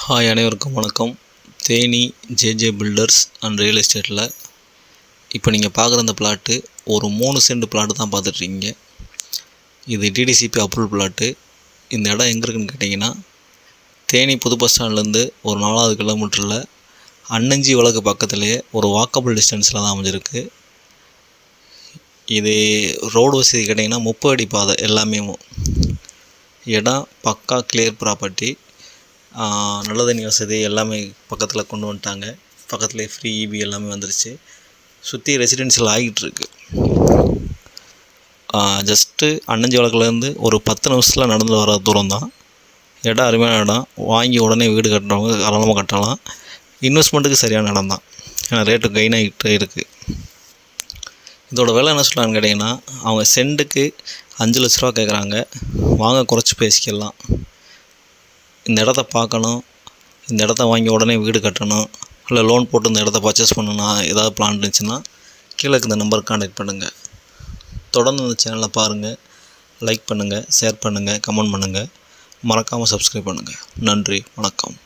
Hi, அனைவருக்கும் வணக்கம். Theni JJ filters and real எஸ்டேட்டில் இப்போ நீங்கள் பார்க்குற இந்த பிளாட்டு ஒரு 3 சென்ட் பிளாட்டு தான் பார்த்துட்ருக்கீங்க. இது டிடிசிபி அப்ரூவல் பிளாட்டு. இந்த இடம் எங்கே இருக்குதுன்னு கேட்டிங்கன்னா, தேனி புது பஸ் ஸ்டாண்ட்லேருந்து ஒரு 4வது கிலோமீட்டரில் அன்னஞ்சி வழக்கு பக்கத்துலேயே ஒரு வாக்கபிள் டிஸ்டன்ஸில் தான் அமைஞ்சிருக்கு. இது ரோடு வசதி கேட்டிங்கன்னா 30 அடி பாதை எல்லாமே. இடம் பக்கா கிளியர் ப்ராப்பர்ட்டி. நல்ல தண்ணி வசதி எல்லாமே பக்கத்தில் கொண்டு வந்துட்டாங்க. பக்கத்துலேயே ஃப்ரீ இபி எல்லாமே வந்துருச்சு. சுற்றி ரெசிடென்ஷியல் ஆகிட்டுருக்கு. ஜஸ்ட்டு அன்னஞ்சி வழக்குலேருந்து ஒரு 10 நிமிஷத்தில் நடந்து வர தூரம் தான். இடம் அருமையான இடம். வாங்கி உடனே வீடு கட்டுறவங்க தாராளமாக கட்டலாம். இன்வெஸ்ட்மெண்ட்டுக்கு சரியான இடம் தான். ஏன்னா ரேட்டு கெயின் ஆகிட்டு இருக்குது. இதோட விலை என்ன சொல்லலான்னு கேட்டிங்கன்னா, அவங்க சென்ட்டுக்கு 5 லட்ச ரூபா கேட்குறாங்க. வாங்க குறைச்சி பேசிக்கலாம். இந்த இடத்த பார்க்கணும், இந்த இடத்த வாங்கி உடனே வீடு கட்டணும், இல்லை லோன் போட்டு இந்த இடத்த பர்ச்சேஸ் பண்ணணும், ஏதாவது பிளான் இருந்துச்சுன்னா கீழே இந்த நம்பருக்கு கான்டாக்ட் பண்ணுங்கள். தொடர்ந்து இந்த சேனலை பாருங்கள், லைக் பண்ணுங்கள், ஷேர் பண்ணுங்கள், கமெண்ட் பண்ணுங்கள், மறக்காமல் சப்ஸ்கிரைப் பண்ணுங்கள். நன்றி, வணக்கம்.